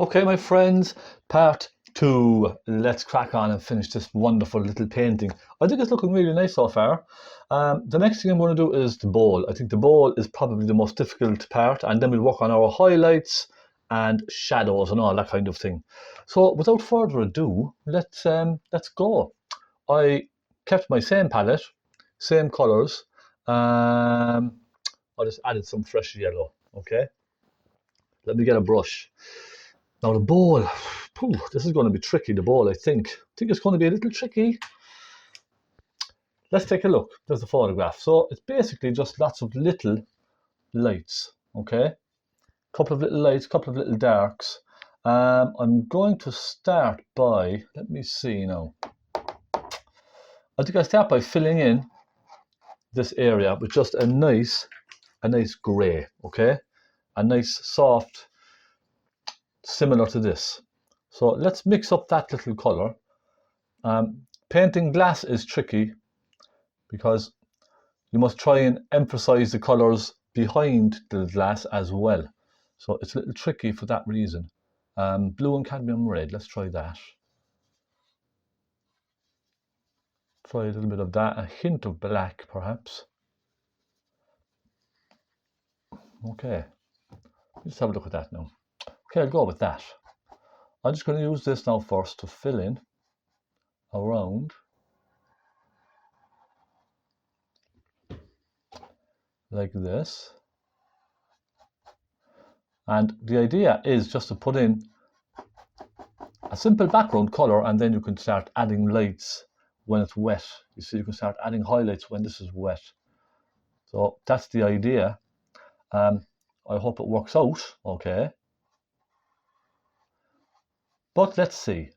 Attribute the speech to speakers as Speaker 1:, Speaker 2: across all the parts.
Speaker 1: Okay, my friends, part two. Let's crack on and finish this wonderful little painting. I think it's looking really nice so far. The next thing I'm going to do is the bowl. I think the bowl is probably the most difficult part, and then we'll work on our highlights and shadows and all that kind of thing. So, without further ado, let's go. I kept my same palette, same colours. Um, I just added some fresh yellow. Okay, let me get a brush. Now the ball, this is going to be tricky, the ball, I think. I think it's going to be a little tricky. Let's take a look. There's the photograph. So it's basically just lots of little lights, okay? Couple of little lights, couple of little darks. I'm going to start by, let me see now. I think I start by filling in this area with just a nice grey, okay? A nice soft, similar to this. So let's mix up that little colour. Painting glass is tricky because you must try and emphasize the colors behind the glass as well. So it's a little tricky for that reason. Blue and cadmium red, let's try that. Try a little bit of that, a hint of black perhaps. Okay, let's have a look at that now. Okay, I'll go with that. I'm just going to use this now first to fill in around like this. And the idea is just to put in a simple background color, and then you can start adding lights when it's wet. You see, you can start adding highlights when this is wet. So that's the idea. I hope it works out okay. But let's see.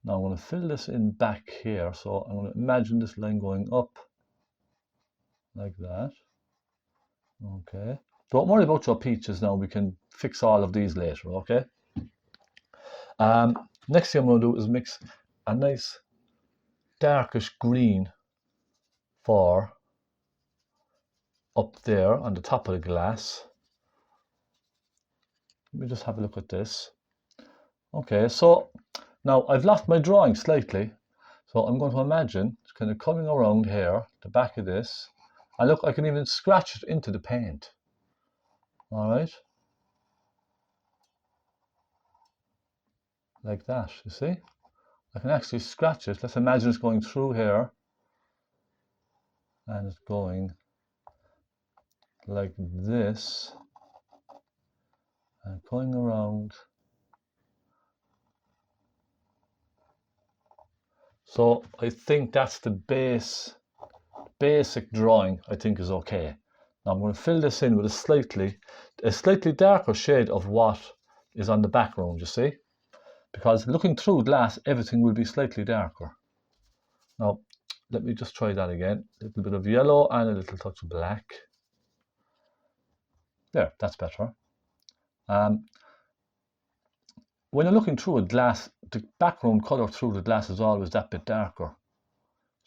Speaker 1: Now I'm going to fill this in back here. So I'm going to imagine this line going up like that. Okay. Don't worry about your peaches now. We can fix all of these later, okay? Next thing I'm going to do is mix a nice darkish green for up there on the top of the glass. Let me just have a look at this. Okay, so now I've lost my drawing slightly. So I'm going to imagine it's kind of coming around here, the back of this. And look, I can even scratch it into the paint. All right. Like that, you see? I can actually scratch it. Let's imagine it's going through here. And it's going like this. And going around. So I think that's the basic drawing, I think is okay. Now I'm going to fill this in with a slightly darker shade of what is on the background, you see? Because looking through glass, everything will be slightly darker. Now, let me just try that again. A little bit of yellow and a little touch of black. There, that's better. When you're looking through a glass, the background color through the glass is always that bit darker.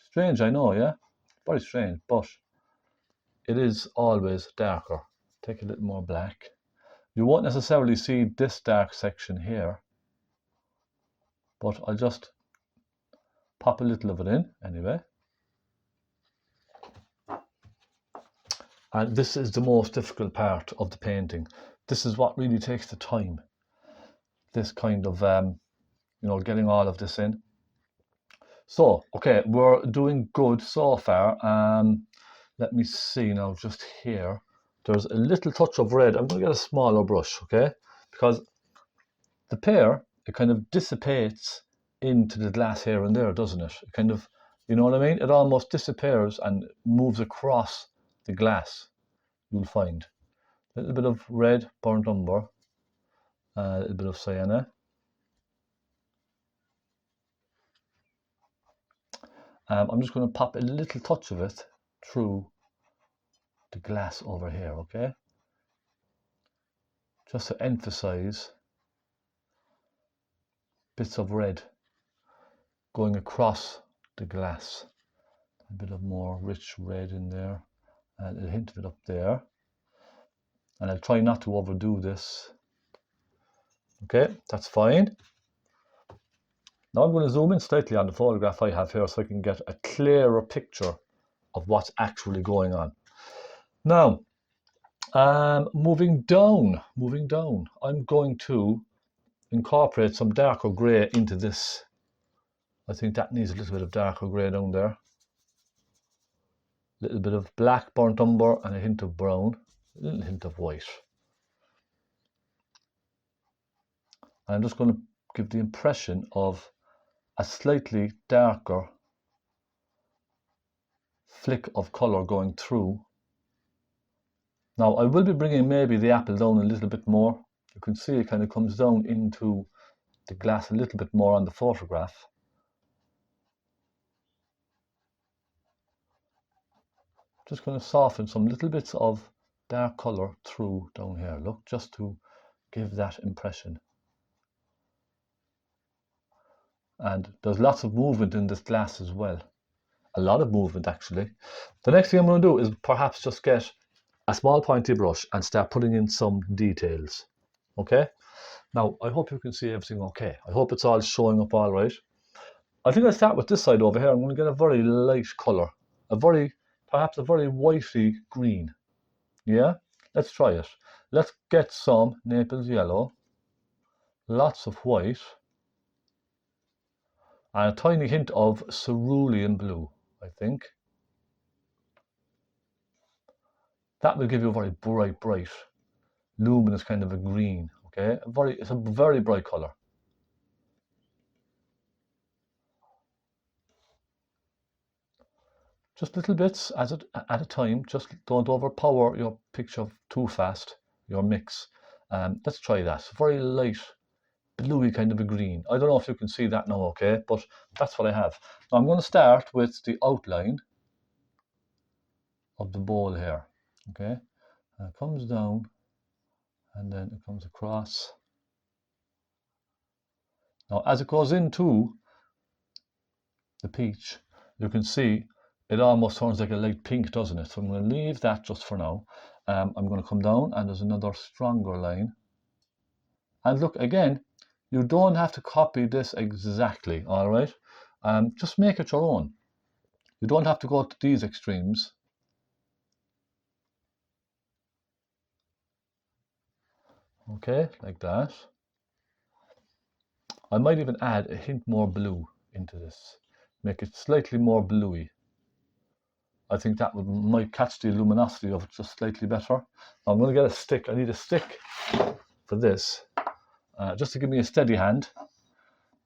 Speaker 1: Strange, I know, yeah? Very strange, but it is always darker. Take a little more black. You won't necessarily see this dark section here, but I'll just pop a little of it in anyway. And this is the most difficult part of the painting. This is what really takes the time. This kind of, getting all of this in. So, okay, we're doing good so far. Let me see now, just here. There's a little touch of red. I'm going to get a smaller brush, okay? Because the pear, it kind of dissipates into the glass here and there, doesn't it? It kind of, you know what I mean? It almost disappears and moves across the glass, you'll find. A little bit of red, burnt umber, a little bit of sienna. I'm just going to pop a little touch of it through the glass over here, okay? Just to emphasize bits of red going across the glass. A bit of more rich red in there, and a hint of it up there. And I'll try not to overdo this. Okay, that's fine. Now I'm going to zoom in slightly on the photograph I have here so I can get a clearer picture of what's actually going on. Now, moving down, I'm going to incorporate some darker grey into this. I think that needs a little bit of darker grey down there. A little bit of black burnt umber and a hint of brown, a little hint of white. I'm just going to give the impression of a slightly darker flick of colour going through. Now I will be bringing maybe the apple down a little bit more. You can see it kind of comes down into the glass a little bit more on the photograph. Just going to soften some little bits of dark colour through down here, look, just to give that impression. And there's lots of movement in this glass as well. A lot of movement actually. The next thing I'm going to do is perhaps just get a small pointy brush and start putting in some details. Okay? Now, I hope you can see everything okay. I hope it's all showing up all right. I think I'll start with this side over here. I'm going to get a very light colour. Perhaps a very whitey green. Yeah? Let's try it. Let's get some Naples yellow. Lots of white. And a tiny hint of cerulean blue, I think. That will give you a very bright, luminous kind of a green. Okay? It's a very bright colour. Just little bits at a time. Just don't overpower your picture too fast, your mix. Let's try that. Very light, bluey kind of a green. I don't know if you can see that now, okay, but that's what I have. Now I'm going to start with the outline of the bowl here, okay. And it comes down and then it comes across. Now as it goes into the peach, you can see it almost turns like a light pink, doesn't it? So I'm going to leave that just for now. I'm going to come down and there's another stronger line. And look, again, you don't have to copy this exactly, all right? Just make it your own. You don't have to go to these extremes. Okay, like that. I might even add a hint more blue into this. Make it slightly more bluey. I think that might catch the luminosity of it just slightly better. Now I'm going to get a stick. I need a stick for this, just to give me a steady hand.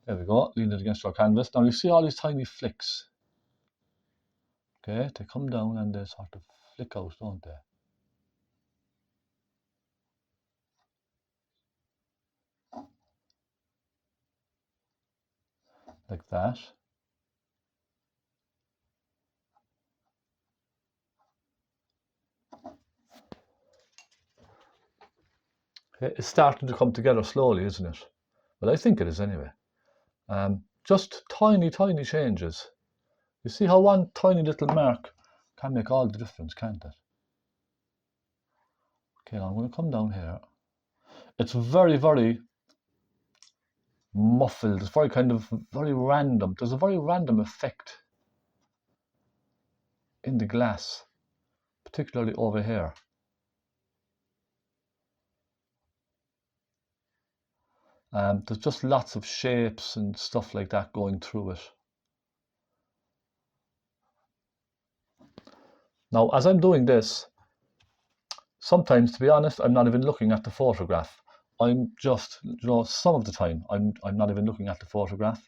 Speaker 1: There we go, lean it against our canvas. Now you see all these tiny flicks. Okay, they come down and they sort of flick out, don't they? Like that. Okay, it's starting to come together slowly, isn't it? Well, I think it is anyway. Just tiny changes. You see how one tiny little mark can make all the difference, can't it? Okay, now I'm going to come down here. It's very muffled. It's very random. There's a very random effect in the glass, particularly over here. There's just lots of shapes and stuff like that going through it. Now, as I'm doing this, sometimes, to be honest, I'm not even looking at the photograph. I'm just, some of the time, I'm not even looking at the photograph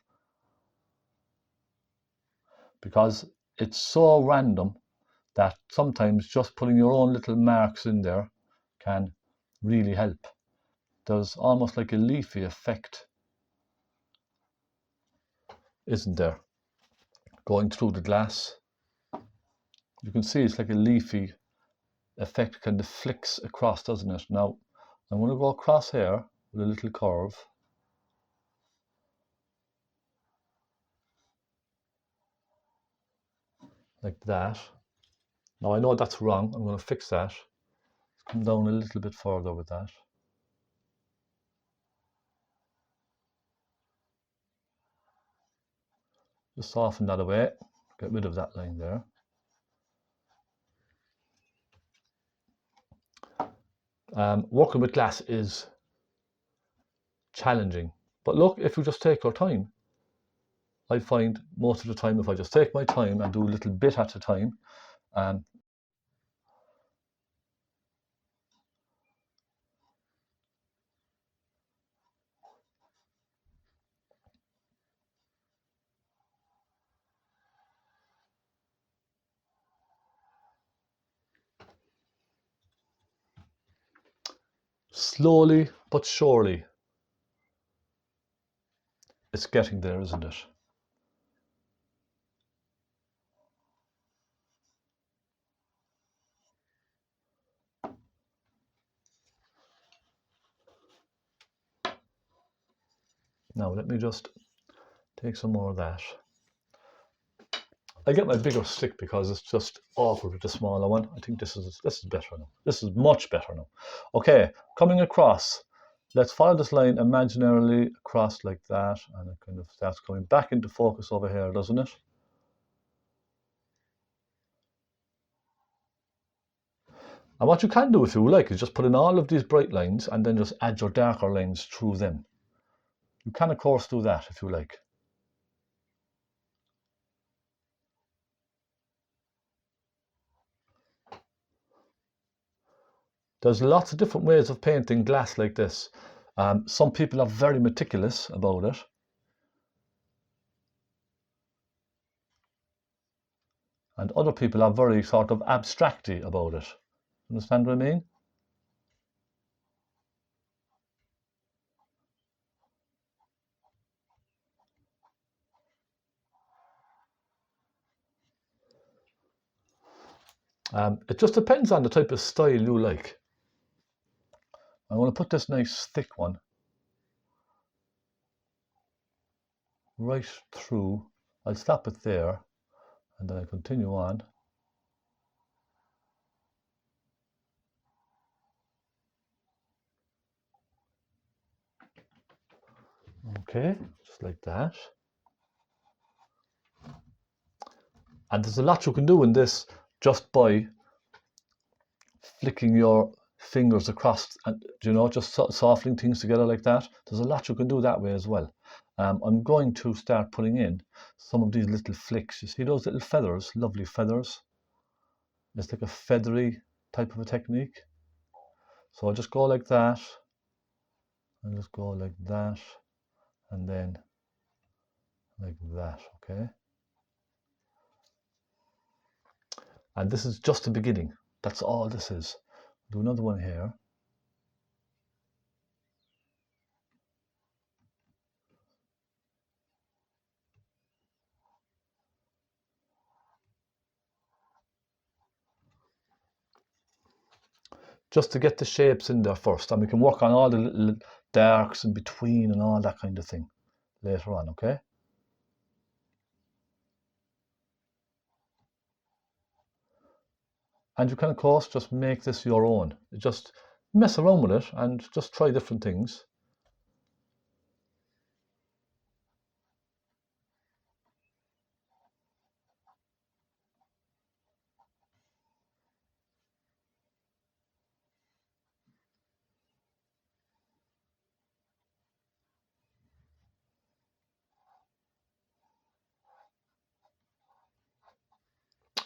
Speaker 1: because it's so random that sometimes just putting your own little marks in there can really help. There's almost like a leafy effect, isn't there, going through the glass. You can see it's like a leafy effect kind of flicks across, doesn't it? Now, I'm going to go across here with a little curve. Like that. Now I know that's wrong. I'm going to fix that. Come down a little bit further with that. Just soften that away, get rid of that line there. Working with glass is challenging, but look, if you just take your time, I find most of the time if I just take my time and do a little bit at a time, slowly but surely, it's getting there, isn't it? Now let me just take some more of that. I get my bigger stick because it's just awkward with the smaller one. I think this is better now. This is much better now. Okay, coming across. Let's follow this line imaginarily across like that, and it kind of starts coming back into focus over here, doesn't it? And what you can do if you like is just put in all of these bright lines and then just add your darker lines through them. You can of course do that if you like. There's lots of different ways of painting glass like this. Some people are very meticulous about it. And other people are very sort of abstracty about it. Understand what I mean? It just depends on the type of style you like. I'm going to put this nice thick one right through. I'll stop it there and then I continue on. Okay, just like that. And there's a lot you can do in this just by flicking your fingers across and, you know, just softening things together like that. There's a lot you can do that way as well. I'm going to start putting in some of these little flicks. You see those little feathers, lovely feathers? It's like a feathery type of a technique. So I'll just go like that, and just go like that, and then like that, okay? And this is just the beginning. That's all this is. Do another one here. Just to get the shapes in there first, and we can work on all the little darks in between and all that kind of thing later on, okay? And you can, of course, just make this your own. Just mess around with it and just try different things.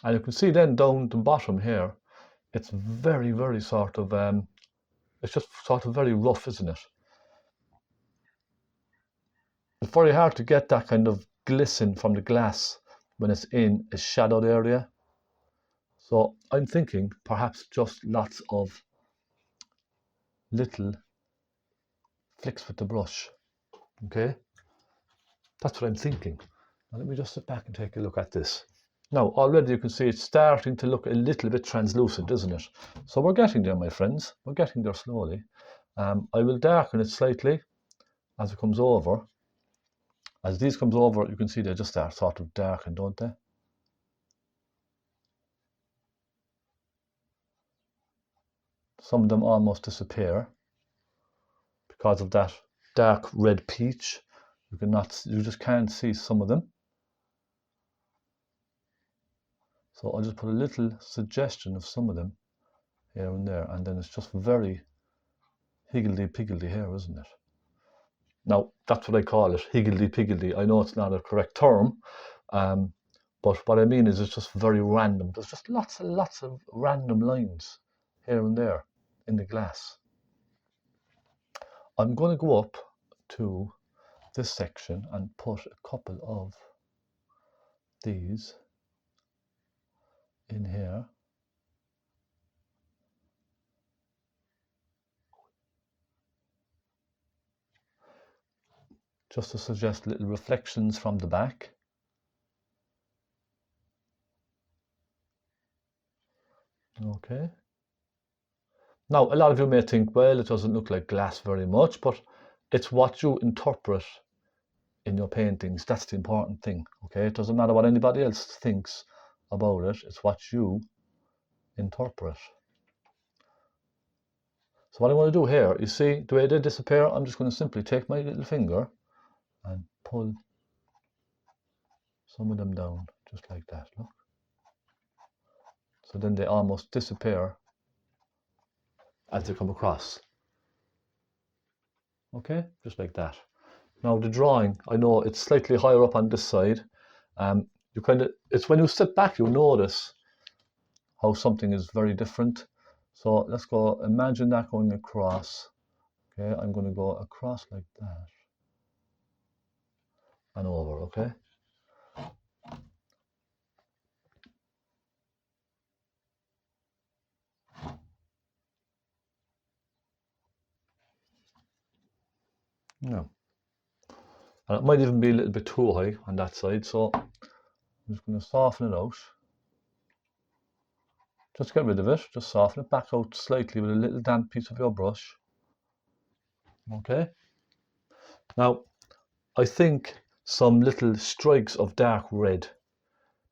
Speaker 1: And you can see then down the bottom here, it's very, very sort of, it's just sort of very rough, isn't it? It's very hard to get that kind of glisten from the glass when it's in a shadowed area. So I'm thinking perhaps just lots of little flicks with the brush, okay? That's what I'm thinking. Now let me just sit back and take a look at this. Now already you can see it's starting to look a little bit translucent, isn't it? So we're getting there, my friends. We're getting there slowly. I will darken it slightly as it comes over. As these comes over, you can see they just start sort of darken, don't they? Some of them almost disappear because of that dark red peach. You just can't see some of them. So I'll just put a little suggestion of some of them here and there, and then it's just very higgledy-piggledy here, isn't it? Now, that's what I call it, higgledy-piggledy. I know it's not a correct term, but what I mean is it's just very random. There's just lots and lots of random lines here and there in the glass. I'm going to go up to this section and put a couple of these in here. Just to suggest little reflections from the back. Okay. Now, a lot of you may think, well, it doesn't look like glass very much, but it's what you interpret in your paintings. That's the important thing, okay? It doesn't matter what anybody else thinks about it. It's what you interpret. So what I want to do here, you see, the way they disappear, I'm just going to simply take my little finger and pull some of them down, just like that, look. So then they almost disappear as they come across. Okay, just like that. Now the drawing, I know it's slightly higher up on this side. It's when you step back, you notice how something is very different. So let's go, imagine that going across. Okay, I'm going to go across like that and over, okay? No. And it might even be a little bit too high on that side, so I'm just going to soften it out. Just get rid of it, just soften it back out slightly with a little damp piece of your brush. Okay. Now, I think some little strikes of dark red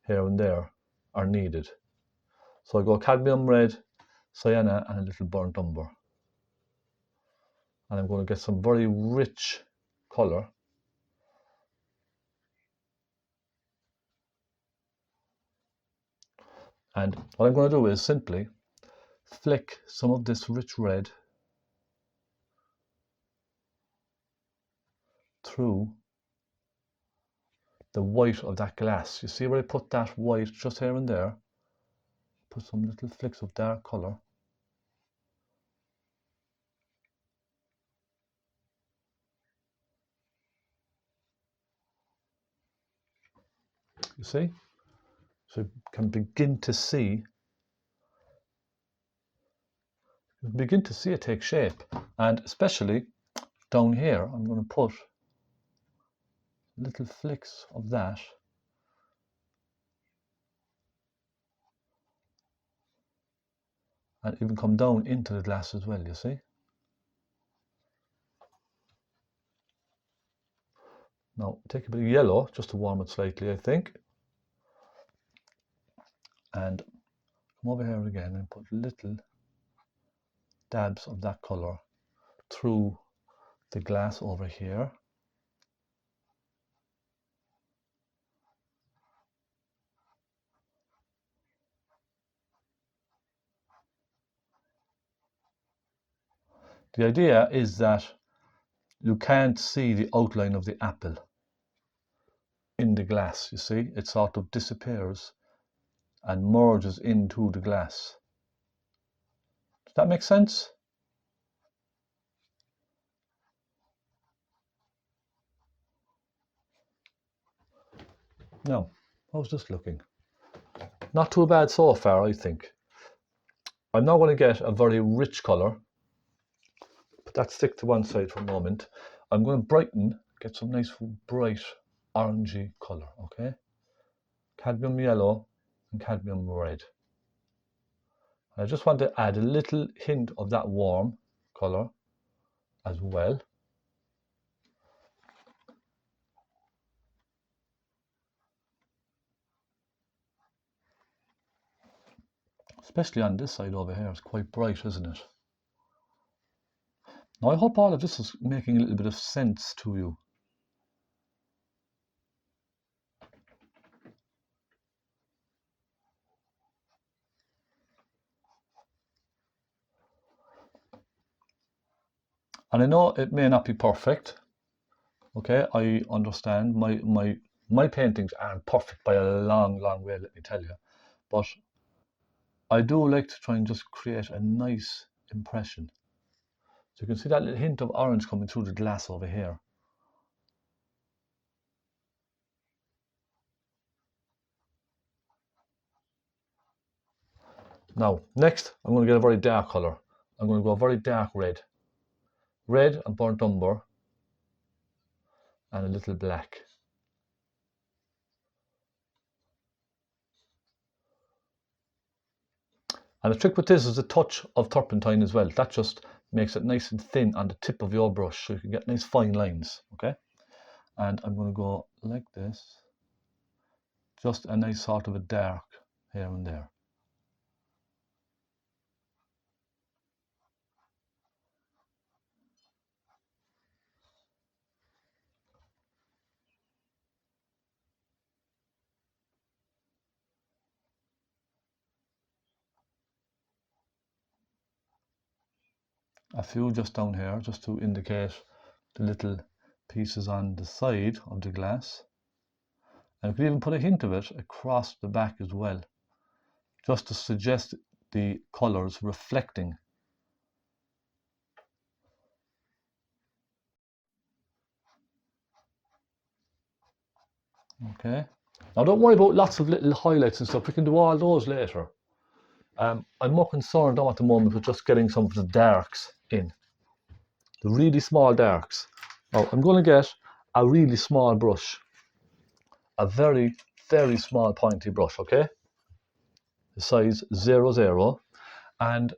Speaker 1: here and there are needed. So I go cadmium red, sienna, and a little burnt umber. And I'm going to get some very rich colour. And what I'm going to do is simply flick some of this rich red through the white of that glass. You see where I put that white just here and there? Put some little flicks of dark colour. You see? So you can begin to see it take shape. And especially down here, I'm going to put little flicks of that. And even come down into the glass as well, you see? Now take a bit of yellow just to warm it slightly, I think. And come over here again and put little dabs of that colour through the glass over here. The idea is that you can't see the outline of the apple in the glass, you see? It sort of disappears and merges into the glass. Does that make sense? Now, how's this looking? Not too bad so far, I think. I'm now going to get a very rich colour. Put that stick to one side for a moment. I'm going to brighten, get some nice bright orangey colour, okay? Cadmium yellow and cadmium red. I just want to add a little hint of that warm colour as well. Especially on this side over here, it's quite bright, isn't it? Now I hope all of this is making a little bit of sense to you. And I know it may not be perfect. Okay, I understand my paintings aren't perfect by a long, long way, let me tell you. But I do like to try and just create a nice impression. So you can see that little hint of orange coming through the glass over here. Now, next, I'm going to get a very dark color. I'm going to go a very dark red. Red and burnt umber and a little black. And the trick with this is a touch of turpentine as well. That just makes it nice and thin on the tip of your brush so you can get nice fine lines, okay? And I'm going to go like this. Just a nice sort of a dark here and there. A few just down here, just to indicate the little pieces on the side of the glass. And you could even put a hint of it across the back as well, just to suggest the colors reflecting. Okay. Now don't worry about lots of little highlights and stuff. We can do all those later. I'm more concerned now at the moment with just getting some of the darks in. The really small darks. Now I'm going to get a really small brush. A very, very small pointy brush, okay? The size 00. And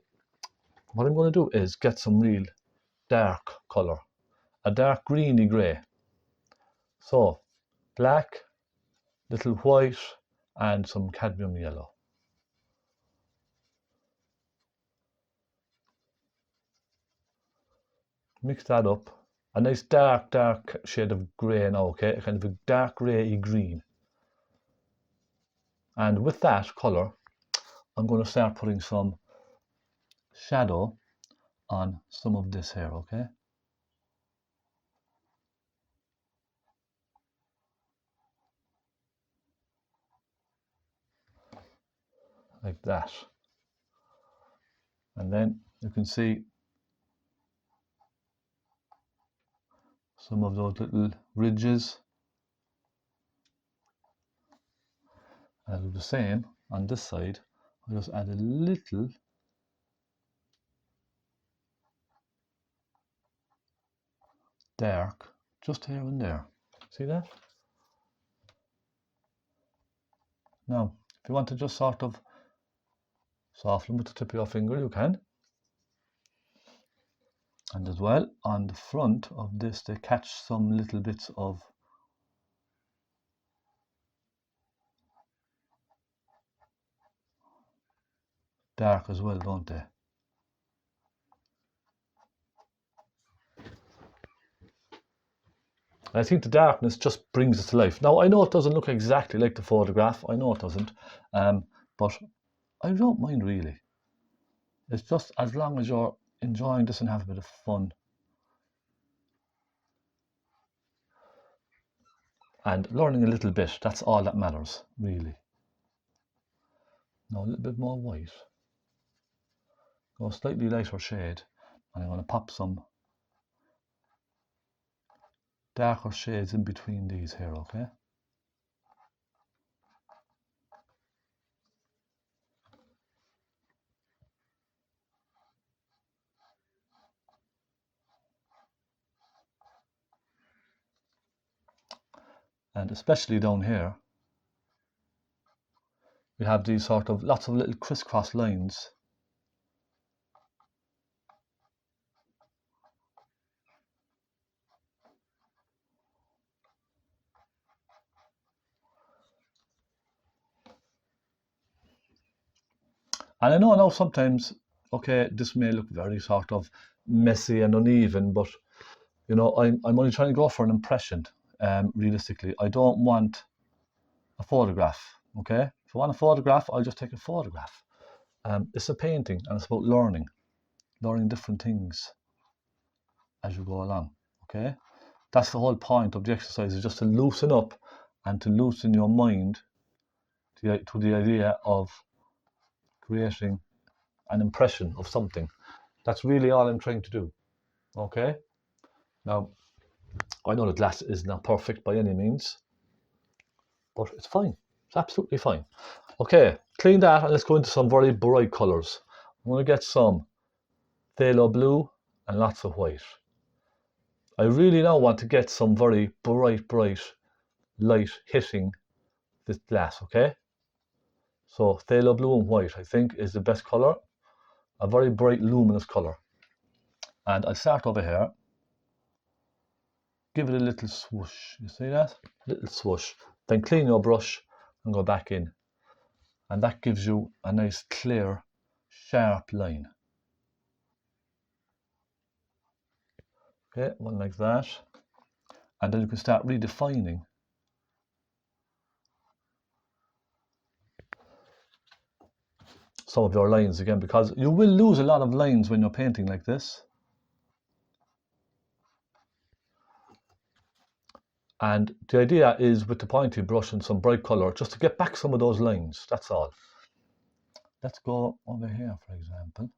Speaker 1: what I'm going to do is get some real dark colour. A dark greeny grey. So, black, little white, and some cadmium yellow. Mix that up. A nice dark shade of grey now, okay? A kind of a dark grey green. And with that colour, I'm going to start putting some shadow on some of this here, okay? Like that. And then you can see some of those little ridges. I'll do the same on this side. I'll just add a little dark just here and there. See that? Now, if you want to just sort of soften with the tip of your finger, you can. And as well, on the front of this, they catch some little bits of dark as well, don't they? And I think the darkness just brings it to life. Now, I know it doesn't look exactly like the photograph. I know it doesn't. But I don't mind really. It's just as long as you're enjoying this and have a bit of fun. And learning a little bit, that's all that matters, really. Now a little bit more white. Go a slightly lighter shade. And I'm going to pop some darker shades in between these here, okay? And especially down here, we have these sort of lots of little crisscross lines. And I know now sometimes, okay, this may look very sort of messy and uneven, but you know, I'm only trying to go for an impression. Realistically, I don't want a photograph. Okay, if I want a photograph, I'll just take a photograph. It's a painting, and it's about learning different things. as you go along, okay? That's the whole point of the exercise, is just to loosen up and to loosen your mind to the idea of creating an impression of something. That's really all I'm trying to do, okay? Now, I know the glass is not perfect by any means, but it's fine. It's absolutely fine. Okay, clean that and let's go into some very bright colours. I'm going to get some phthalo blue and lots of white. I really now want to get some very bright light hitting this glass, okay? So phthalo blue and white, I think, is the best colour. A very bright luminous colour. And I'll start over here. Give it a little swoosh. You see that? Little swoosh. Then clean your brush and go back in. And that gives you a nice clear, sharp line. Okay, one like that. And then you can start redefining some of your lines again, because you will lose a lot of lines when you're painting like this. And the idea is, with the pointy brush and some bright colour, just to get back some of those lines, that's all. Let's go over here, for example.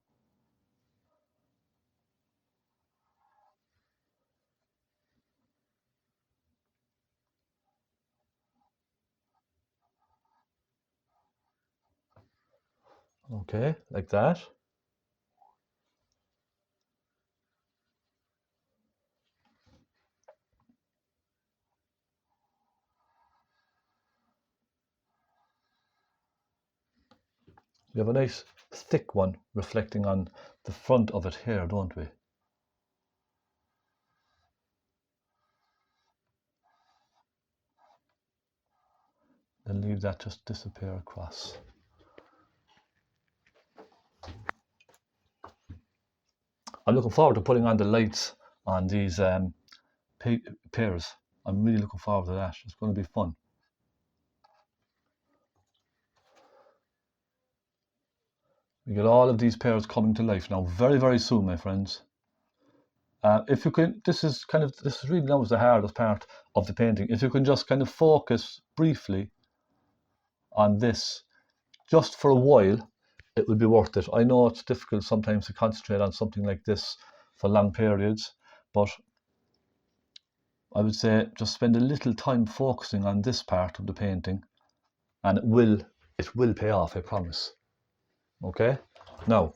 Speaker 1: Okay, like that. We have a nice thick one reflecting on the front of it here, don't we? Then leave that just disappear across. I'm looking forward to putting on the lights on these pears. I'm really looking forward to that. It's going to be fun. We get all of these pears coming to life now very, very soon, my friends. If you can, this is really now the hardest part of the painting. If you can just kind of focus briefly on this, just for a while, it will be worth it. I know it's difficult sometimes to concentrate on something like this for long periods, but I would say just spend a little time focusing on this part of the painting, and it will pay off, I promise. Okay, now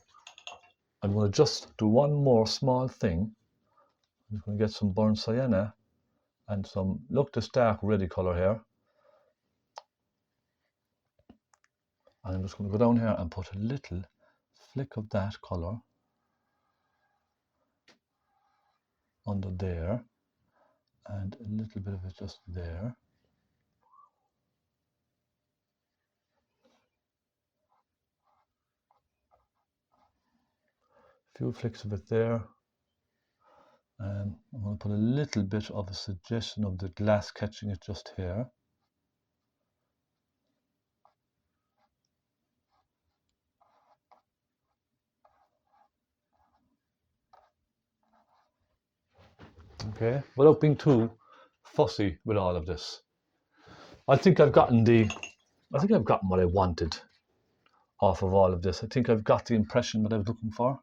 Speaker 1: I'm going to just do one more small thing. I'm going to get some burnt sienna and some, look, this dark reddy color here. And I'm just going to go down here and put a little flick of that color under there, and a little bit of it just there. A few flicks of it there. And I'm going to put a little bit of a suggestion of the glass catching it just here. Okay, without being too fussy with all of this. I think I've gotten what I wanted off of all of this. I think I've got the impression that I was looking for.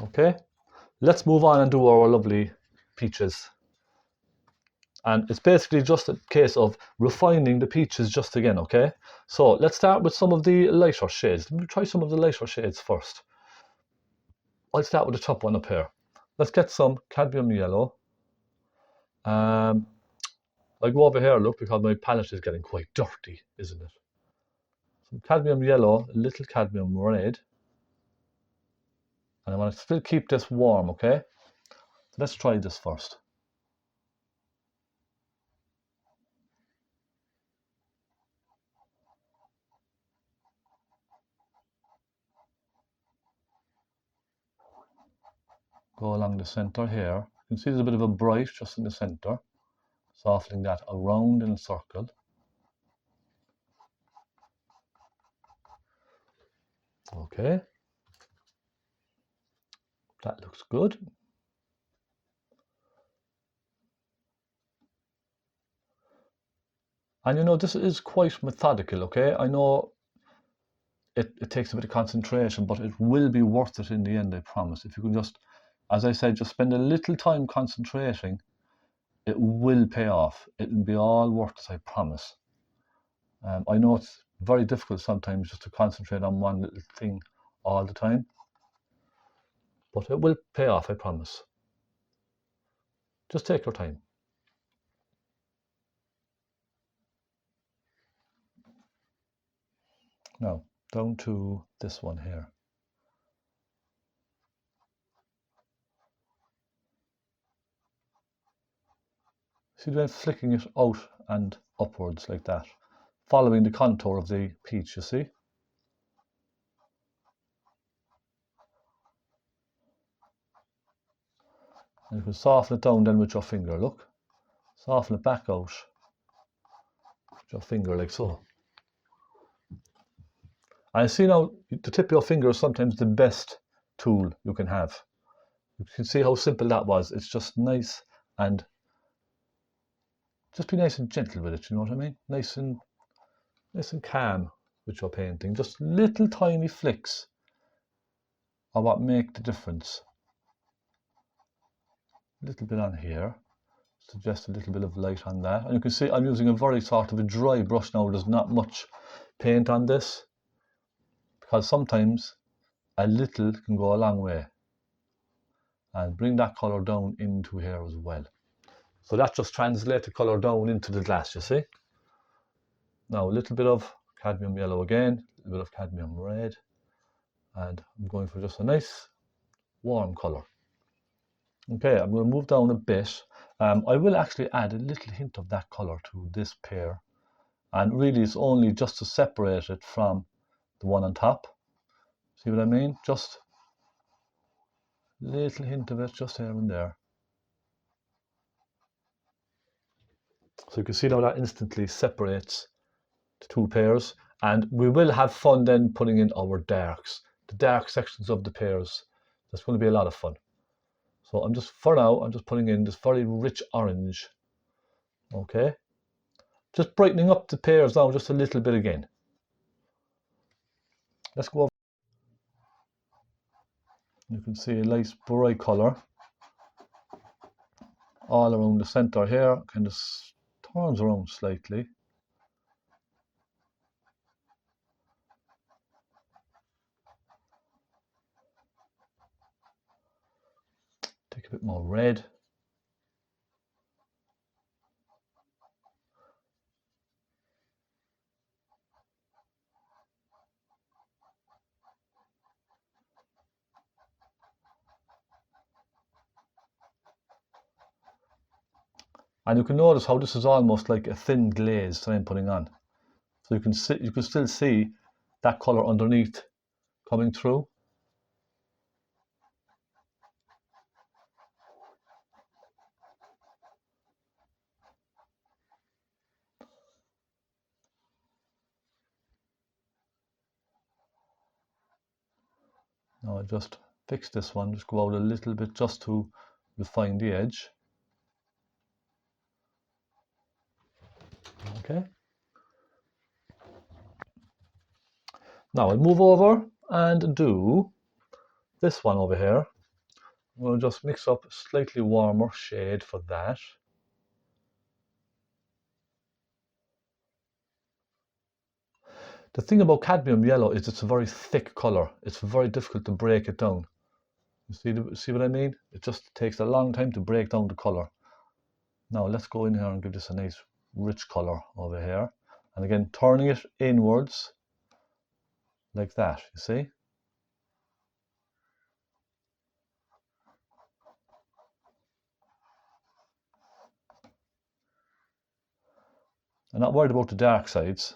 Speaker 1: Okay, let's move on and do our lovely peaches. And it's basically just a case of refining the peaches just again, okay? So let's start with some of the lighter shades. Let me try some of the lighter shades first. I'll start with the top one up here. Let's get some cadmium yellow. I go over here, look, because my palette is getting quite dirty, isn't it? Some cadmium yellow, a little cadmium red. And I want to still keep this warm, okay? So let's try this first. Go along the center here. You can see there's a bit of a bright just in the center. Softening that around in a circle. Okay, that looks good. And you know, this is quite methodical, okay? I know it takes a bit of concentration, but it will be worth it in the end, I promise. If you can just, as I said, just spend a little time concentrating, it will pay off. It will be all worth it, I promise. I know it's very difficult sometimes just to concentrate on one little thing all the time, but it will pay off, I promise. Just take your time. Now, down to this one here. See the way I'm flicking it out and upwards like that, following the contour of the peach, you see? And you can soften it down then with your finger, look. Soften it back out with your finger like so. And see now, the tip of your finger is sometimes the best tool you can have. You can see how simple that was. It's just nice, and just be nice and gentle with it, you know what I mean? Nice and calm with your painting. Just little tiny flicks are what make the difference. A little bit on here. Suggest a little bit of light on that. And you can see I'm using a very sort of a dry brush now. There's not much paint on this, because sometimes a little can go a long way. And bring that colour down into here as well. So that just translates the colour down into the glass, you see. Now a little bit of cadmium yellow again, a little bit of cadmium red, and I'm going for just a nice warm colour. Okay, I'm going to move down a bit. I will actually add a little hint of that colour to this pear, and really it's only just to separate it from the one on top. See what I mean? Just a little hint of it just here and there. So you can see now that instantly separates the two pears, and we will have fun then putting in our darks, the dark sections of the pears. That's going to be a lot of fun. So for now, I'm just putting in this very rich orange. Okay, just brightening up the pears now just a little bit again. Let's go over. You can see a nice bright colour all around the centre here, kind of turns around slightly. Take a bit more red. And you can notice how this is almost like a thin glaze that I'm putting on. So you can still see that colour underneath coming through. Now I just fix this one, just go out a little bit just to refine the edge. Okay. Now I'll move over and do this one over here. I'm going to just mix up a slightly warmer shade for that. The thing about cadmium yellow is it's a very thick colour. It's very difficult to break it down. You see what I mean? It just takes a long time to break down the colour. Now let's go in here and give this a nice rich colour over here. And again, turning it inwards like that, you see? I'm not worried about the dark sides.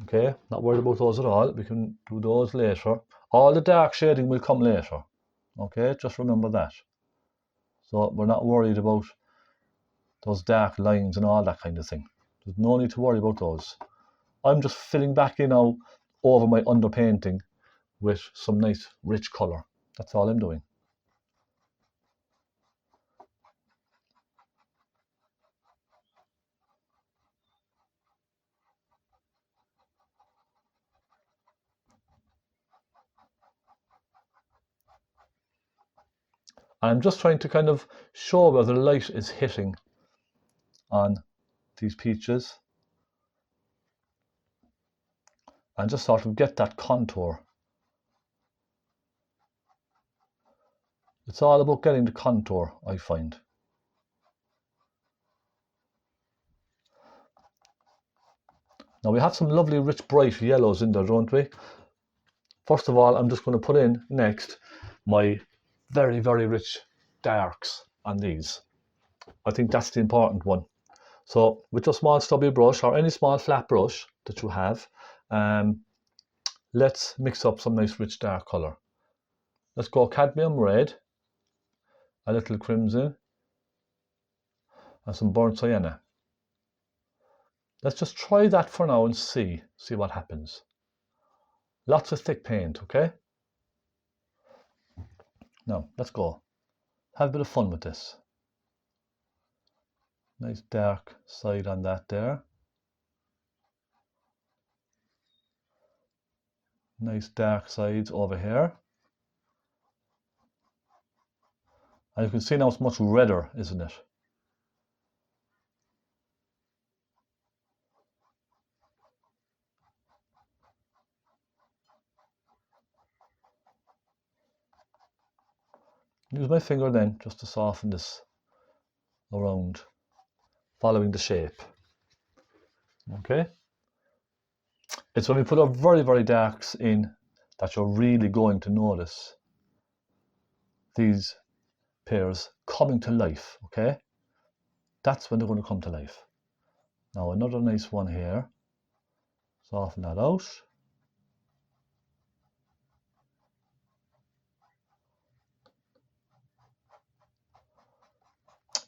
Speaker 1: Okay, not worried about those at all. We can do those later. All the dark shading will come later. Okay, just remember that. So we're not worried about those dark lines and all that kind of thing. There's no need to worry about those. I'm just filling back in now over my underpainting with some nice rich colour. That's all I'm doing. And I'm just trying to kind of show where the light is hitting on these peaches and just sort of get that contour. It's all about getting the contour, I find. Now we have some lovely rich bright yellows in there, don't we? First of all, I'm just going to put in next my very, very rich darks on these. I think that's the important one. So with your small stubby brush or any small flat brush that you have, let's mix up some nice rich dark colour. Let's go cadmium red, a little crimson, and some burnt sienna. Let's just try that for now and see what happens. Lots of thick paint, okay? Now, let's go. Have a bit of fun with this. Nice dark side on that there. Nice dark sides over here. And you can see now it's much redder, isn't it? Use my finger then just to soften this around, following the shape. Okay? It's when we put our very, very darks in that you're really going to notice these pairs coming to life, okay? That's when they're going to come to life. Now another nice one here. Soften that out.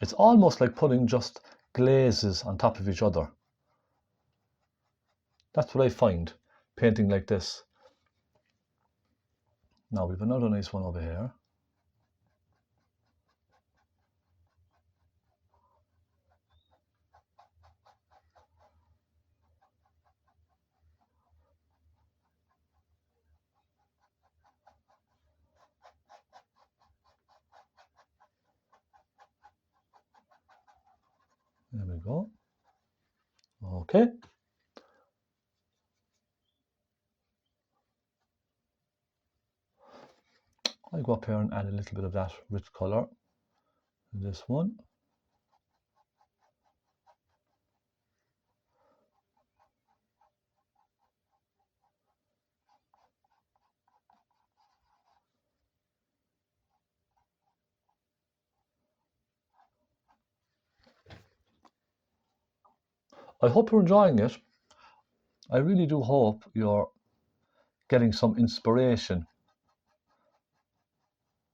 Speaker 1: It's almost like putting just glazes on top of each other. That's what I find painting like this. Now we have another nice one over here. There we go. Okay. I go up here and add a little bit of that rich colour to this one. I hope you're enjoying it. I really do hope you're getting some inspiration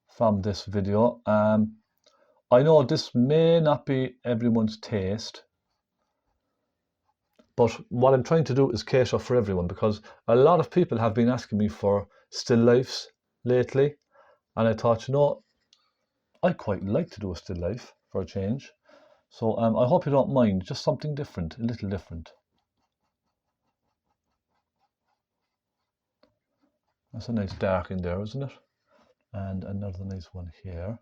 Speaker 1: from this video. I know this may not be everyone's taste, but what I'm trying to do is cater for everyone, because a lot of people have been asking me for still lifes lately, and I thought, you know, I quite like to do a still life for a change. So I hope you don't mind, just something different, a little different. That's a nice dark in there, isn't it? And another nice one here.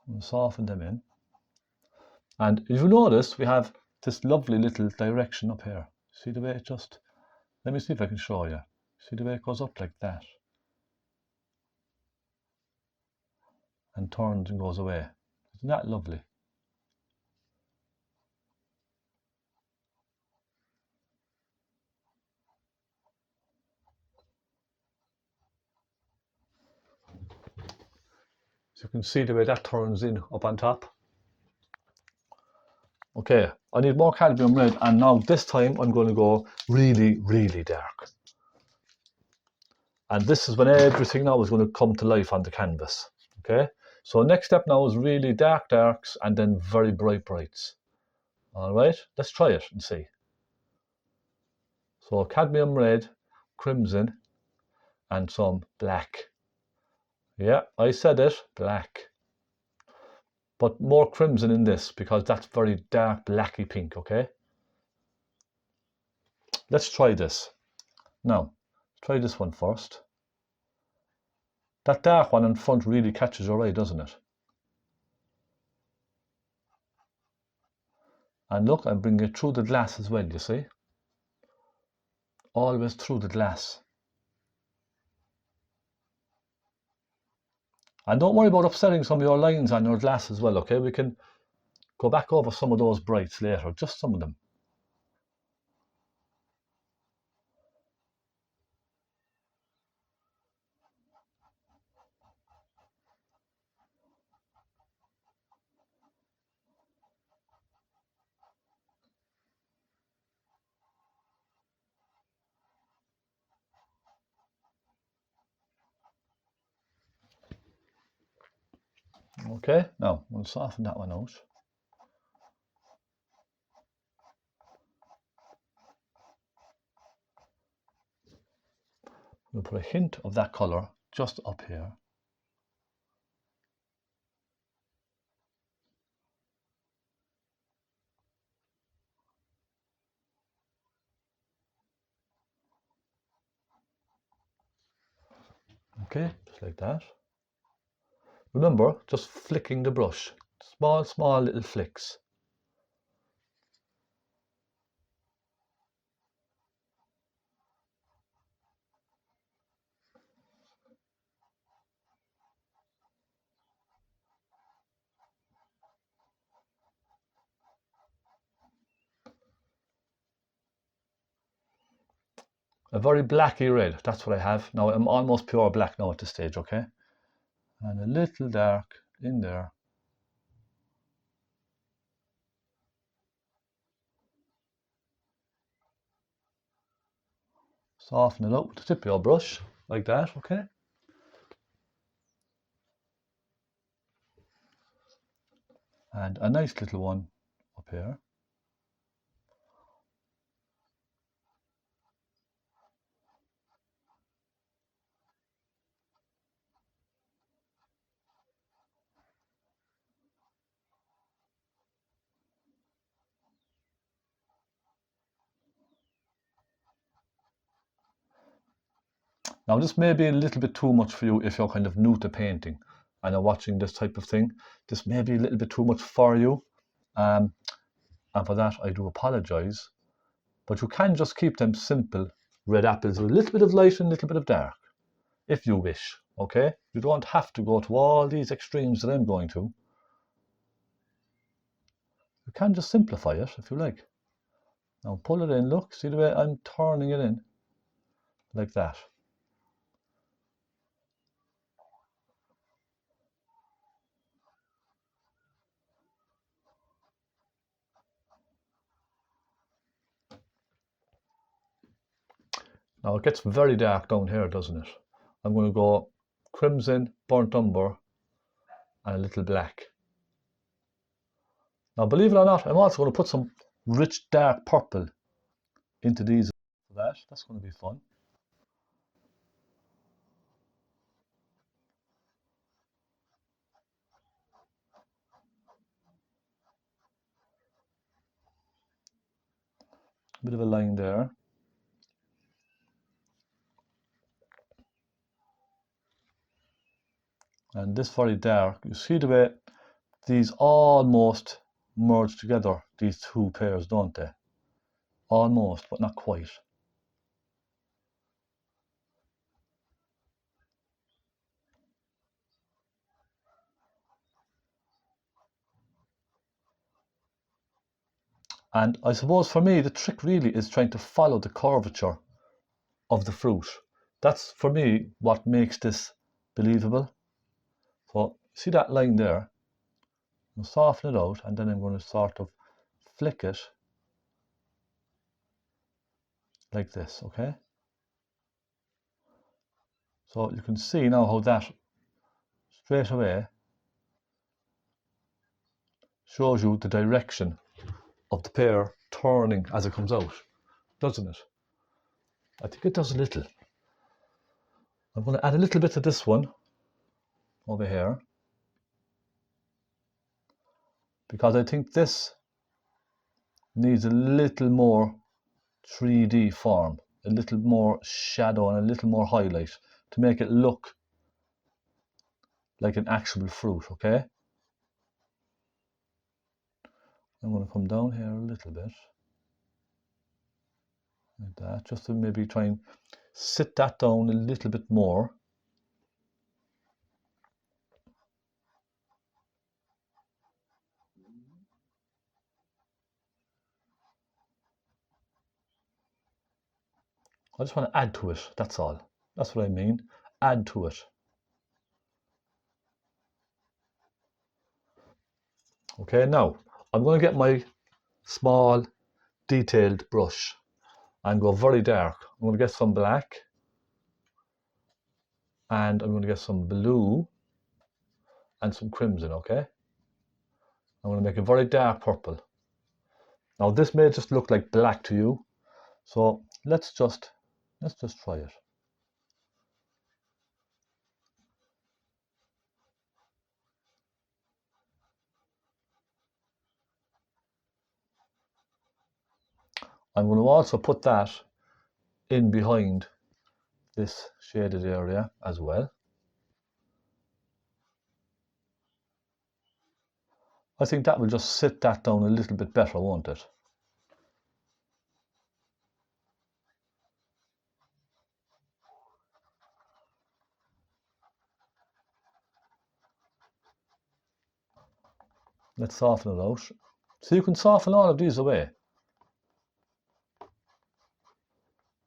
Speaker 1: We'll soften them in. And if you notice, we have this lovely little direction up here. See the way it just, let me see if I can show you. See the way it goes up like that and turns and goes away. Isn't that lovely? You can see the way that turns in up on top. Okay, I need more cadmium red, and now this time I'm going to go really, really dark. And this is when everything now is going to come to life on the canvas. Okay, so next step now is really dark darks and then very bright brights. All right, let's try it and see. So cadmium red, crimson, and some black. Yeah, I said it, black. But more crimson in this because that's very dark blacky pink, okay? Let's try this. Now, try this one first. That dark one in front really catches your eye, doesn't it? And look, I'm bringing it through the glass as well, you see? Always through the glass. And don't worry about upsetting some of your lines on your glass as well, okay? We can go back over some of those brights later, just some of them. Okay, now we'll soften that one out. We'll put a hint of that colour just up here. Okay, just like that. Remember, just flicking the brush. Small, small little flicks. A very blacky red, that's what I have. Now I'm almost pure black now at this stage, okay? And a little dark in there. Soften it out with the tip of your brush, like that, okay? And a nice little one up here. Now this may be a little bit too much for you if you're kind of new to painting and are watching this type of thing. This may be a little bit too much for you. And for that I do apologise. But you can just keep them simple red apples with a little bit of light and a little bit of dark, if you wish, okay? You don't have to go to all these extremes that I'm going to. You can just simplify it if you like. Now pull it in, look, see the way I'm turning it in? Like that. Now it gets very dark down here, doesn't it? I'm going to go crimson, burnt umber, and a little black. Now believe it or not, I'm also going to put some rich dark purple into these. That's going to be fun. A bit of a line there. And this very dark, you see the way these almost merge together, these two pairs, don't they? Almost, but not quite. And I suppose for me, the trick really is trying to follow the curvature of the fruit. That's for me what makes this believable. So See that line there? I'll soften it out, and then I'm going to sort of flick it like this, okay? So you can see now how that straight away shows you the direction of the pear turning as it comes out, doesn't it? I think it does a little. I'm going to add a little bit of this one over here, because I think this needs a little more 3D form, a little more shadow and a little more highlight to make it look like an actual fruit, okay? I'm going to come down here a little bit, like that, just to maybe try and sit that down a little bit more. I just want to add to it, that's all. That's what I mean, add to it. Okay, now I'm going to get my small detailed brush and go very dark. I'm going to get some black, and I'm going to get some blue and some crimson, okay? I'm going to make a very dark purple. Now this may just look like black to you, so let's just try it. I'm going to also put that in behind this shaded area as well. I think that will just sit that down a little bit better, won't it? Let's soften it out. So you can soften all of these away.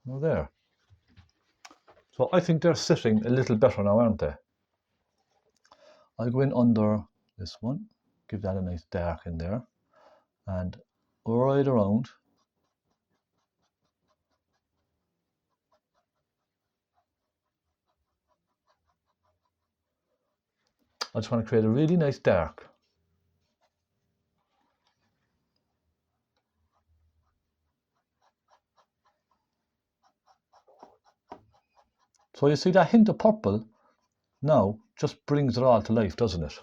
Speaker 1: Now there. So I think they're sitting a little better now, aren't they? I'll go in under this one, give that a nice dark in there, and right around. I just want to create a really nice dark. So you see that hint of purple now just brings it all to life, doesn't it?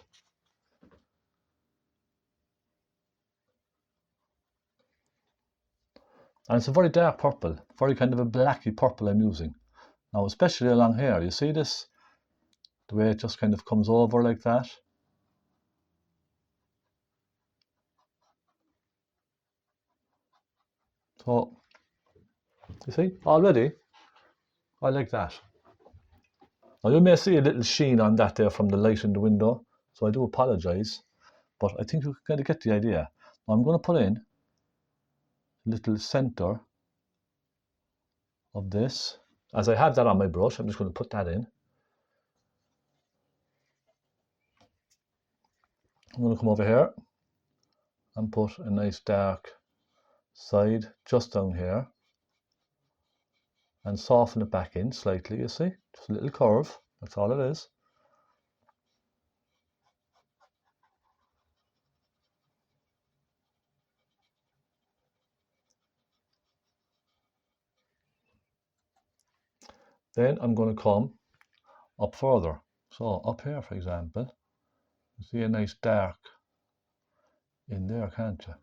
Speaker 1: And it's a very dark purple, very kind of a blacky purple I'm using. Now, especially along here, you see this? The way it just kind of comes over like that. So, you see, already, I like that. Now, you may see a little sheen on that there from the light in the window, so I do apologise, but I think you can kind of get the idea. Now, I'm going to put in a little centre of this. As I have that on my brush, I'm just going to put that in. I'm going to come over here and put a nice dark side just down here and soften it back in slightly, you see, just a little curve, that's all it is. Then I'm going to come up further. So up here, for example, you see a nice dark in there, can't you?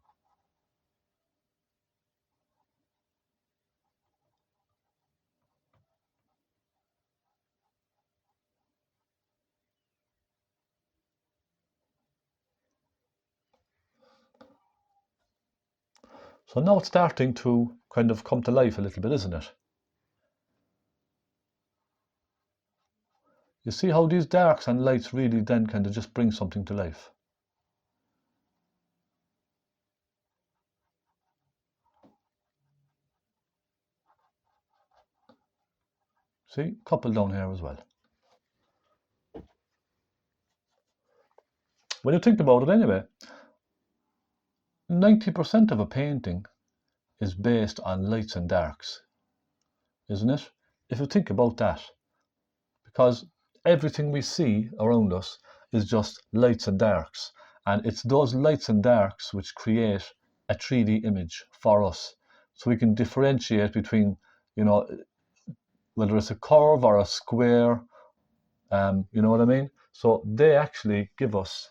Speaker 1: So now it's starting to kind of come to life a little bit, isn't it? You see how these darks and lights really then kind of just bring something to life. See, couple down here as well. when you think about it anyway, 90% of a painting is based on lights and darks, isn't it? If you think about that, because everything we see around us is just lights and darks, and it's those lights and darks which create a 3D image for us, so we can differentiate between, you know, whether it's a curve or a square, you know what I mean? So they actually give us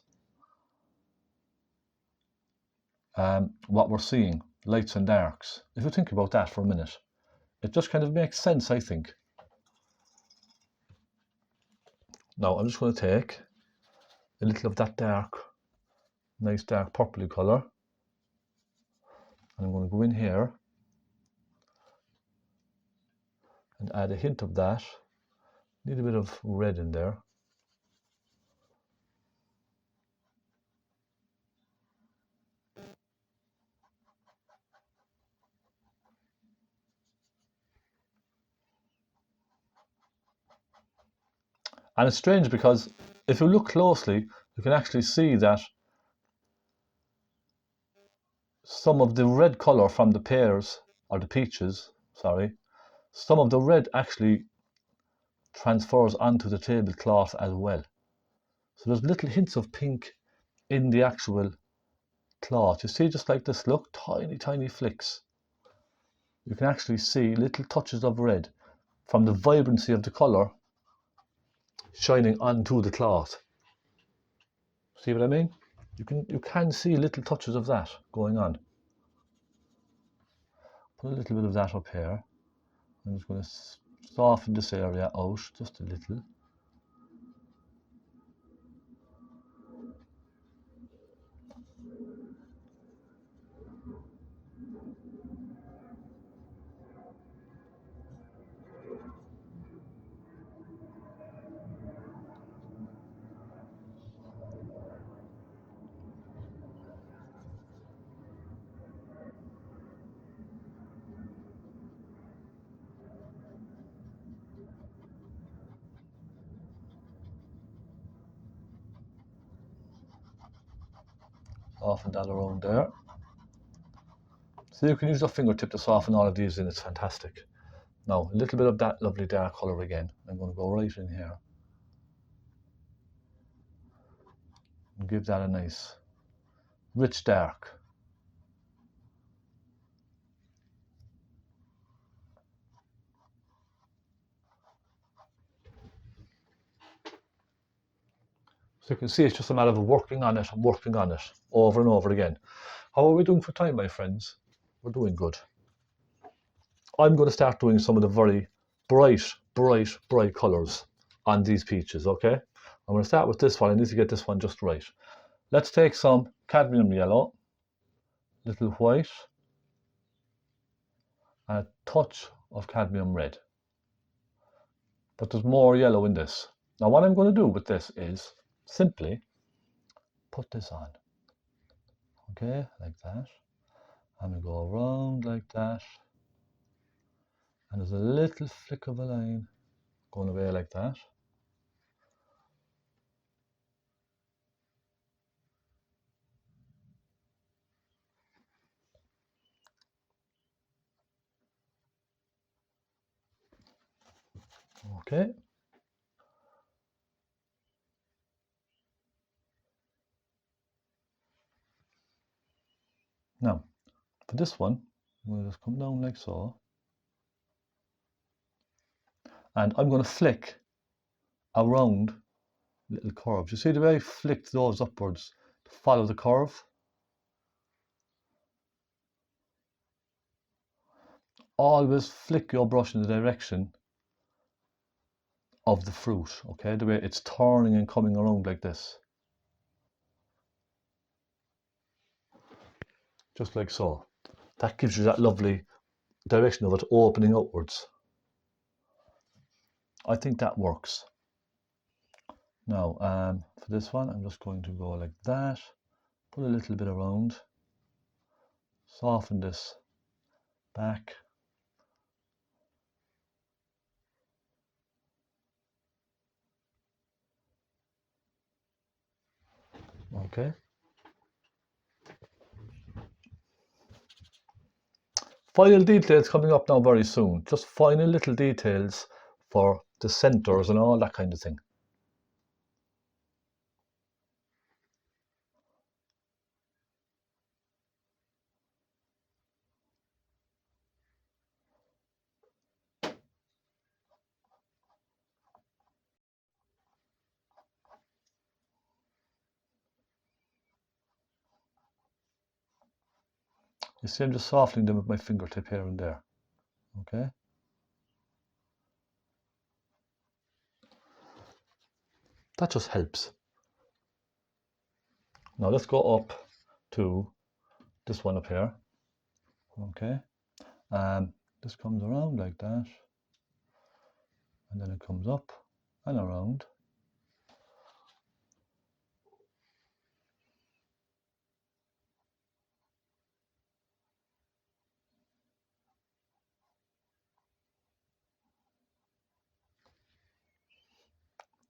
Speaker 1: what we're seeing, lights and darks. If you think about that for a minute, it just kind of makes sense, I think. Now I'm just going to take a little of that dark, nice dark purpley colour, and I'm going to go in here and add a hint of that. Need a bit of red in there. And it's strange because if you look closely, you can actually see that some of the red colour from the pears, or the peaches, sorry, some of the red actually transfers onto the tablecloth as well. So there's little hints of pink in the actual cloth. You see, just like this, look, tiny, tiny flicks. You can actually see little touches of red from the vibrancy of the colour shining onto the cloth. See what I mean? You can see little touches of that going on. Put a little bit of that up here. I'm just going to soften this area out just a little. Soften that around there. So you can use your fingertip to soften all of these in, it's fantastic. Now, a little bit of that lovely dark colour again. I'm going to go right in here and give that a nice rich dark. So you can see it's just a matter of working on it and working on it over and over again. How are we doing for time, my friends? We're doing good. I'm going to start doing some of the very bright, bright, bright colours on these peaches, okay? I'm going to start with this one. I need to get this one just right. Let's take some cadmium yellow, little white, and a touch of cadmium red. But there's more yellow in this. Now what I'm going to do with this is simply put this on, okay, like that. I'm going to go around like that. And there's a little flick of a line going away like that. Okay. Now, for this one, we'll just come down like so. And I'm going to flick around little curves. You see the way I flicked those upwards to follow the curve? Always flick your brush in the direction of the fruit, okay? The way it's turning and coming around like this. Just like so. That gives you that lovely direction of it opening outwards. I think that works. Now, for this one, I'm just going to go like that, put a little bit around, soften this back. Okay. Final details coming up now very soon. Just final little details for the centers and all that kind of thing. You see, I'm just softening them with my fingertip here and there. Okay. That just helps. Now let's go up to this one up here. Okay. This comes around like that. And then it comes up and around.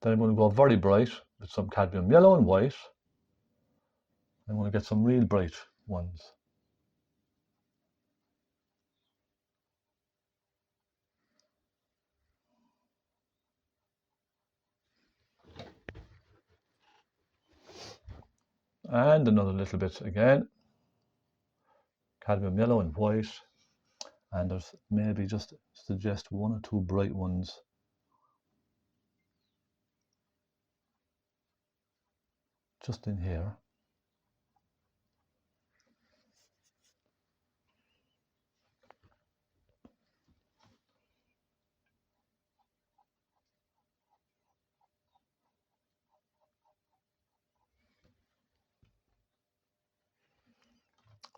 Speaker 1: Then I'm going to go very bright with some cadmium yellow and white. I'm going to get some real bright ones. And another little bit again. Cadmium yellow and white. And there's maybe just suggest one or two bright ones. Just in here.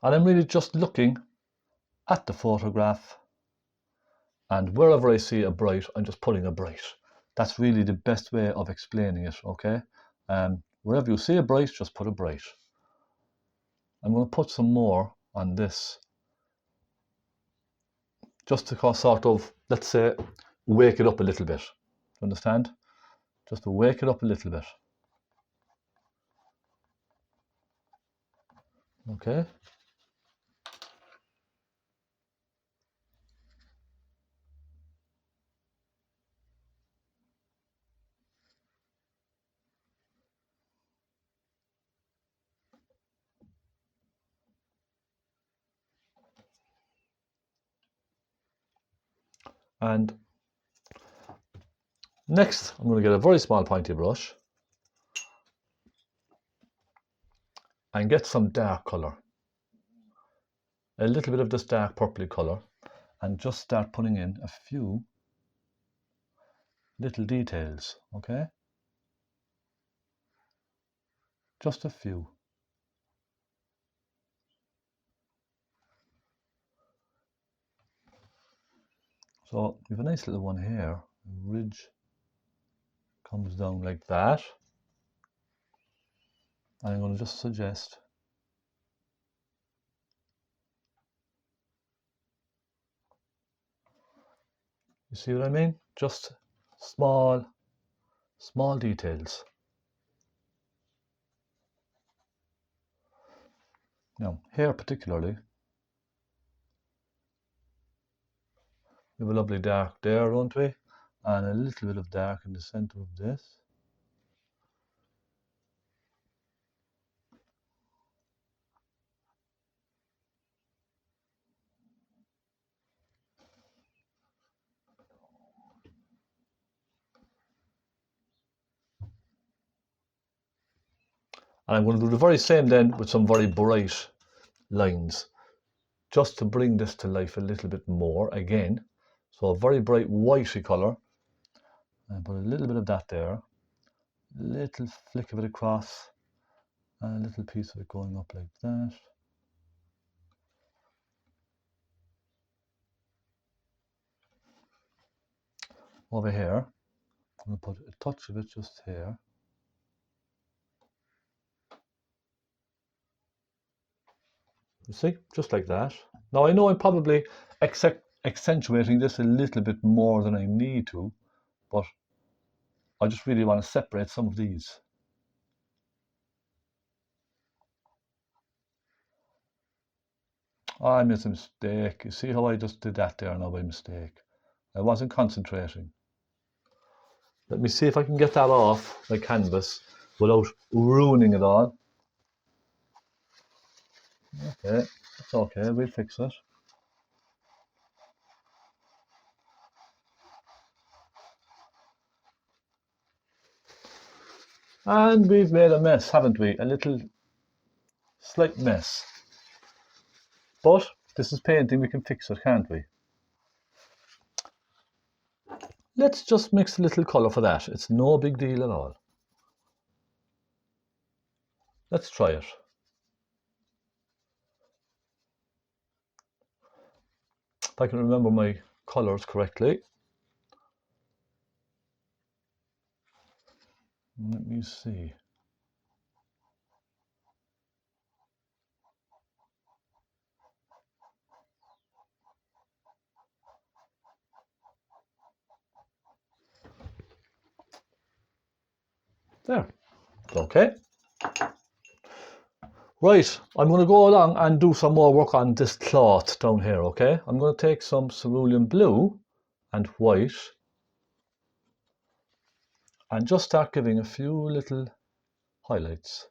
Speaker 1: And I'm really just looking at the photograph, and wherever I see a bright, I'm just putting a bright. That's really the best way of explaining it, okay? Wherever you see a bright, just put a bright. I'm going to put some more on this, just to sort of, let's say, wake it up a little bit. Understand? Just to wake it up a little bit. Okay. And next, I'm going to get a very small pointy brush and get some dark color. A little bit of this dark purpley color, and just start putting in a few little details, okay? Just a few. So we have a nice little one here. The ridge comes down like that. And I'm going to just suggest you see what I mean? Just small details. Now, here particularly, we have a lovely dark there, don't we? And a little bit of dark in the center of this. And I'm going to do the very same then with some very bright lines, just to bring this to life a little bit more again. So a very bright whitey color, and put a little bit of that there, little flick of it across, and a little piece of it going up like that. Over here, I'm going to put a touch of it just here. You see, just like that. Now I know I'm probably accentuating this a little bit more than I need to, but I just really want to separate some of these. I made a mistake. You see how I just did that there now by mistake? I wasn't concentrating. Let me see if I can get that off my canvas without ruining it all. Okay, it's okay, we'll fix it. And we've made a mess, haven't we? A little slight mess. But this is painting, we can fix it, can't we? Let's just mix a little colour for that. It's no big deal at all. Let's try it. If I can remember my colours correctly. Let me see. There. Okay. Right, I'm going to go along and do some more work on this cloth down here, okay? I'm going to take some cerulean blue and white and just start giving a few little highlights.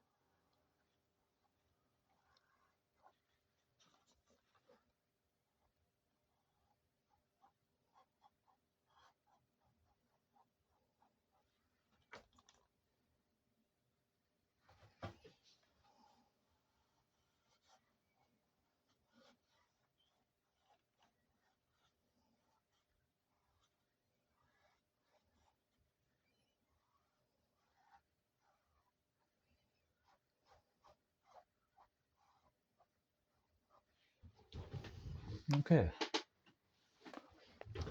Speaker 1: Okay.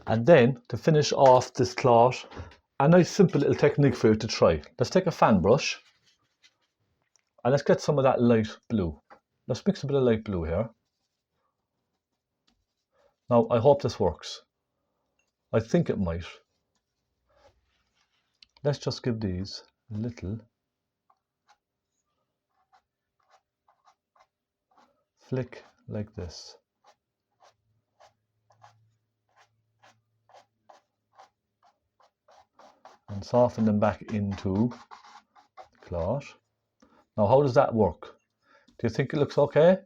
Speaker 1: And then to finish off this cloth, a nice simple little technique for you to try. Let's take a fan brush and let's get some of that light blue. Let's mix a bit of light blue here. Now, I hope this works. I think it might. Let's just give these a little flick like this. And soften them back into the cloth. Now, how does that work? Do you think it looks okay?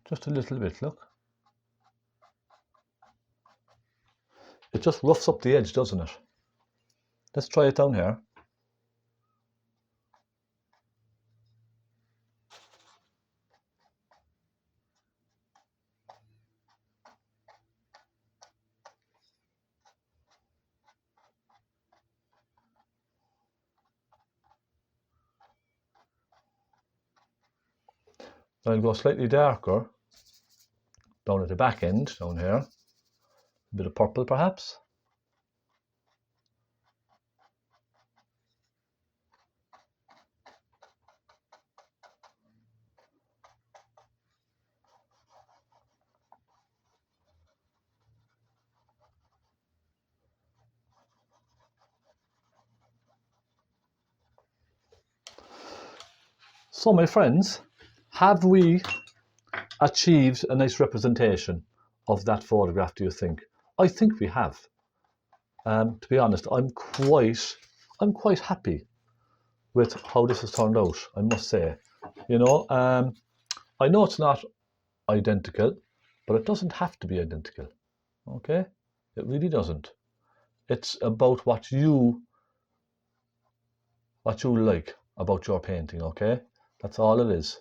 Speaker 1: Just a little bit, look. It just roughs up the edge, doesn't it? Let's try it down here. I'll go slightly darker down at the back end, down here. A bit of purple perhaps. So my friends, have we achieved a nice representation of that photograph, do you think? I think we have. To be honest, I'm quite happy with how this has turned out, I must say. You know, I know it's not identical, but it doesn't have to be identical. Okay? It really doesn't. It's about what you like about your painting, okay? That's all it is.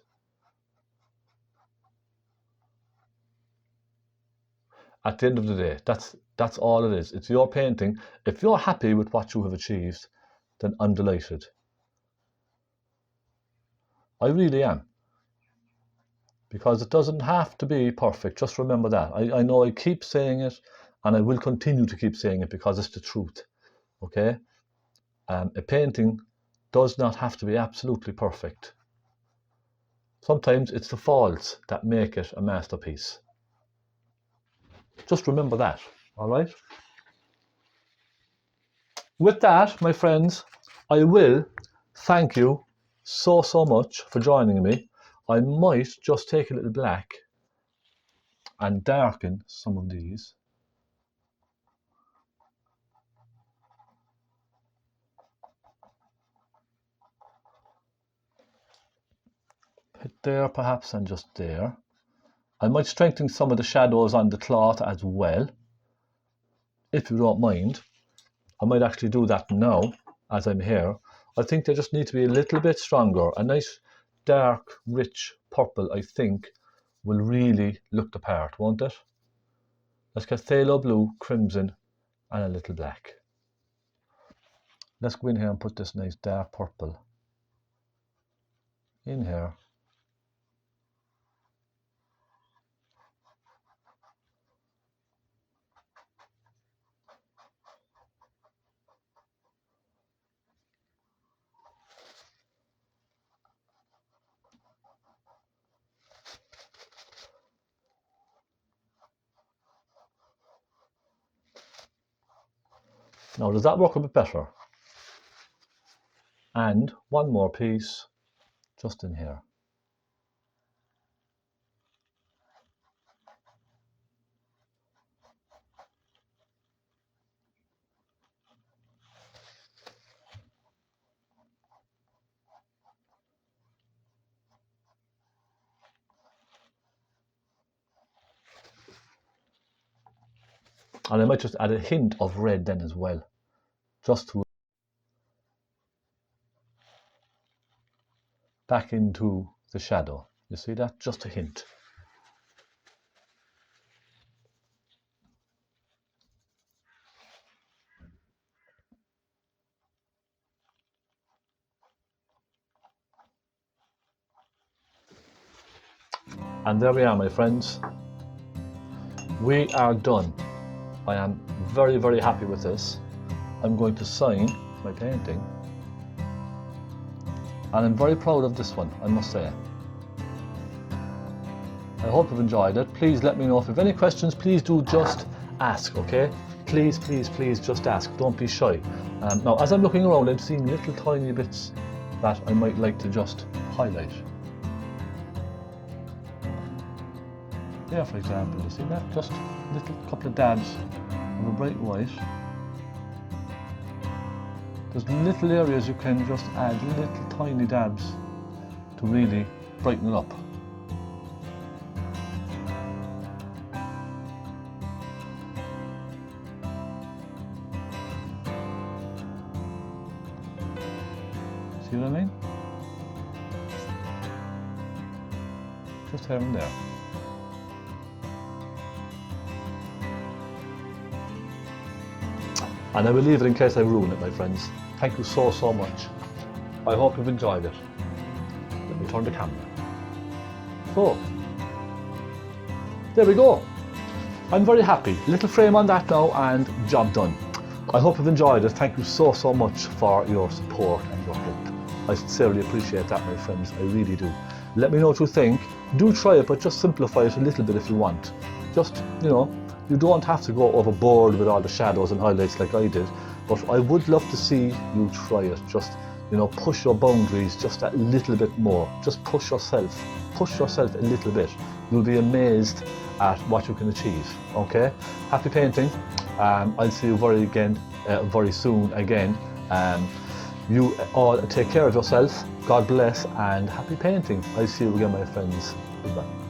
Speaker 1: At the end of the day, that's all it is. It's your painting. If you're happy with what you have achieved, then I'm delighted. I really am. Because it doesn't have to be perfect. Just remember that. I know I keep saying it, and I will continue to keep saying it because it's the truth. Okay? A painting does not have to be absolutely perfect. Sometimes it's the faults that make it a masterpiece. Just remember that, all right? With that, my friends, I will thank you so much for joining me. I might just take a little black and darken some of these. Hit there perhaps, and just there. I might strengthen some of the shadows on the cloth as well, if you don't mind. I might actually do that now as I'm here. I think they just need to be a little bit stronger. A nice dark rich purple, I think, will really look the part, won't it? Let's get phthalo blue, crimson and a little black. Let's go in here and put this nice dark purple in here. Now, does that work a bit better? And one more piece just in here. And I might just add a hint of red then as well, just to back into the shadow. You see that? Just a hint. And there we are, my friends. We are done. I am very, very happy with this. I'm going to sign my painting. And I'm very proud of this one, I must say. I hope you've enjoyed it. Please let me know if you have any questions. Please do just ask, okay? Please, please, please just ask. Don't be shy. Now, as I'm looking around, I'm seeing little tiny bits that I might like to just highlight. There, for example, you see that? Just a little couple of dabs of a bright white. There's little areas you can just add little tiny dabs to really brighten it up. See what I mean? Just here and there. And I will leave it in case I ruin it, my friends. Thank you so much. I hope you've enjoyed it. Let me turn the camera. So, there we go. I'm very happy. Little frame on that now and job done. I hope you've enjoyed it. Thank you so much for your support and your help. I sincerely appreciate that, my friends. I really do. Let me know what you think. Do try it, but just simplify it a little bit if you want. Just, you know, you don't have to go overboard with all the shadows and highlights like I did, but I would love to see you try it. Just, you know, push your boundaries just a little bit more. Just push yourself a little bit. You'll be amazed at what you can achieve. Okay, happy painting. I'll see you very soon again. You all take care of yourself. God bless and happy painting. I'll see you again, my friends. Goodbye.